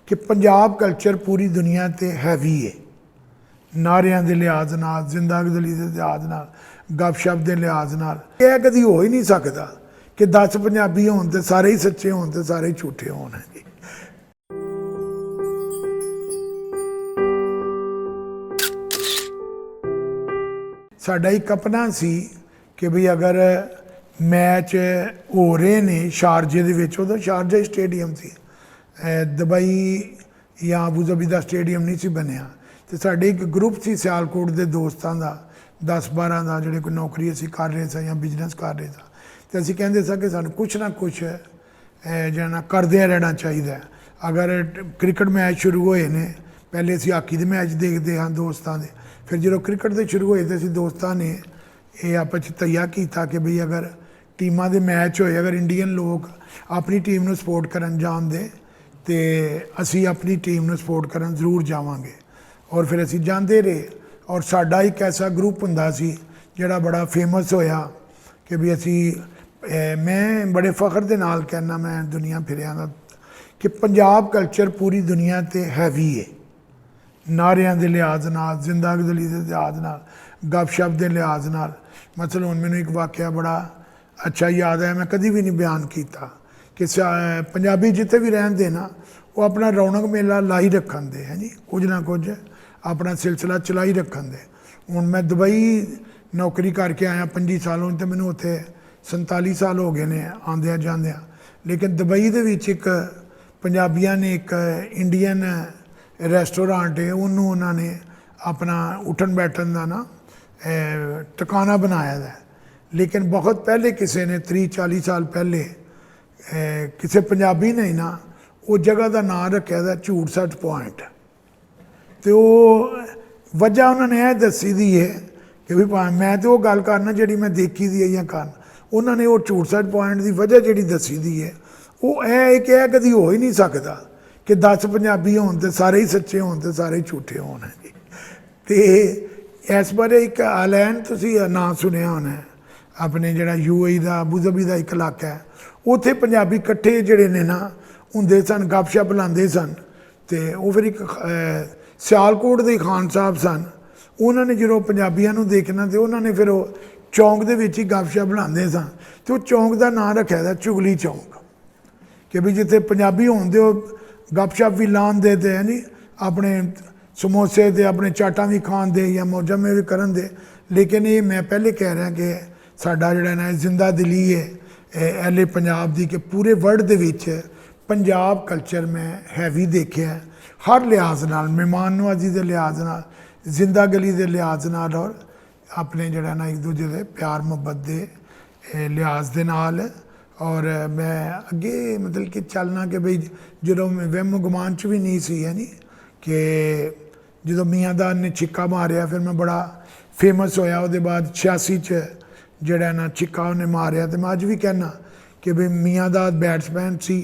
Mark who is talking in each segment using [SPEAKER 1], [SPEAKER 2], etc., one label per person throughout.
[SPEAKER 1] कि पंजाब कल्चर पूरी दुनिया ते हैवी है। नारियां के लिहाज नाल, जिंदागदली के लिहाज नाल, गपशप के लिहाज नाल यह कभी हो ही नहीं सकता कि 10 पंजाबी होण ते सारे ही सच्चे होण ते सारे ही झूठे होण जी। साडा एक अपना सी कि बई अगर मैच हो रहे ने शारजे दे विच, उदों शारजा स्टेडियम सी, दुबई या अबू धाबी का स्टेडियम नहीं सी बनया, तो साडे एक ग्रुप सी सियालकोट के दोस्तों का 10-12 का जोड़े कोई नौकरी असी कर रहे थे या बिजनेस कर रहे थे, तो असी कहते सा कि सानू कुछ ना कुछ जना करदे रहना चाहिए। अगर क्रिकेट मैच शुरू होए ने, पहले असी हाकी के मैच देखते हाँ दोस्तों के, फिर जो क्रिकेट के शुरू होए तो असी दोस्तों ने ये आपस तैया किया कि बई अगर टीमां दे मैच होए, अगर इंडियन लोग अपनी टीम नूं सपोर्ट करन जाणदे तो असी अपनी टीम नूं सपोर्ट करन जरूर जावांगे। और फिर असी जाते रहे और साडा एक ऐसा ग्रुप हुंदा सी जिहड़ा बड़ा फेमस होया कि भी असी मैं बड़े फखर दे नाल कहना, मैं दुनिया फिरिया दा कि पंजाब कल्चर पूरी दुनिया ते हैवी है। नारियां के लिहाज नाल, जिंदागदली के लिहाज नाल, गपशप के लिहाज नाल। मतलब हुण मैनूं एक वाकया बड़ा अच्छा याद है, मैं कभी भी नहीं बयान किया कि पंजाबी जिते भी रहंदे ना, वो अपना रौनक मेला ला ही रखन दे हैं जी, कुछ ना कुछ अपना सिलसिला चला ही रखन दे। हुण मैं दुबई नौकरी करके आया 25 सालों, तो मैनूं उत्थे 47 साल हो गए ने आंदियां जांदियां, लेकिन दुबई दे विच एक पंजाबियां ने एक इंडियन रेस्टोरेंट है, उन्होंने उन्होंने अपना उठन बैठन का ना ठिकाना बनाया है। लेकिन बहुत पहले किसी ने 30-40 साल पहले किसी पंजाबी ने ना उस जगह का नाम रखा था झूठ सच पॉइंट। तो वजह उन्होंने यह दसी दी है कि भी मैं तो वो गल करना जी मैं देखी दी है या करना, उन्होंने वो झूठ सच पॉइंट की वजह जी दसी दी है वो है कि यह कभी हो ही नहीं सकता कि 10 पंजाबी होण ते सारे ही सच्चे होण ते सारे ही झूठे होण जी। तो इस बारे एक आलैन तुसीं नाम सुनिया होना है, अपने जिहड़ा UAE का अबू धाबी का एक इलाका है, उत्थे पंजाबी इकट्ठे जिहड़े ने ना हुंदे सन, गपशप लांदे सन। तो वो फिर एक सियालकोट के खान साहब सन, उन्होंने जो पंजाबियों नूं देखना तो उन्होंने फिर वो चौंक दे विच ही गपशप लांदे सन, तो वो चौंक का नाम रखा था चुगली चौंक कि भी जिथे पंजाबी होण दे गपशप भी लान दे ते है नी, अपने समोसे दे अपने चाटां भी खान दे या मौजा में भी करन दे। लेकिन ये मैं पहले कह रहा कि साडा जिहड़ा ना जिंदा दिली है एले पंजाब दी कि पूरे वर्ल्ड दे विच पंजाब कल्चर में हैवी देखिया हर लिहाज नाल, मेहमान नवाजी के लिहाज नाल, जिंदागली के लिहाज नाल, और अपने जिहड़ा ना एक दूजे के प्यार मुहब्बत के लिहाज दे नाल। और मैं अगे मतलब कि चलना कि बई जो वहम गुमान च भी नहीं सी है नी कि जो मियांदाद ने छिक्का मारिया फिर मैं बड़ा फेमस होया, उसके बाद 86 च जिहड़ा ना छिक्का उन्हें मारिया। तो मैं अज भी कहना कि बई मियांदाद बैट्समैन सी,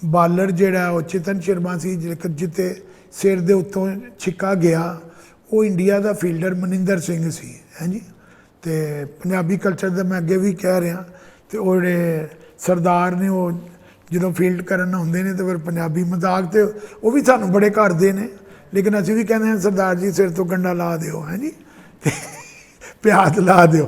[SPEAKER 1] बालर जिहड़ा वो चेतन शर्मा सी, जिते सिर दे उत्तों छिक्का गया वो इंडिया का फील्डर मनिंदर सिंह सी है जी। तो पंजाबी कल्चर का मैं अगे भी कह रहा, तो वो जिहड़े सरदार ने वो जो फील्ड करन आउंदे ने तो फिर पंजाबी मजाक तो वो भी सानू बड़े करते हैं, लेकिन असीं भी कहते हैं सरदार जी सिर तो गंडा ला दिओ है जी, प्याज ला दिओ।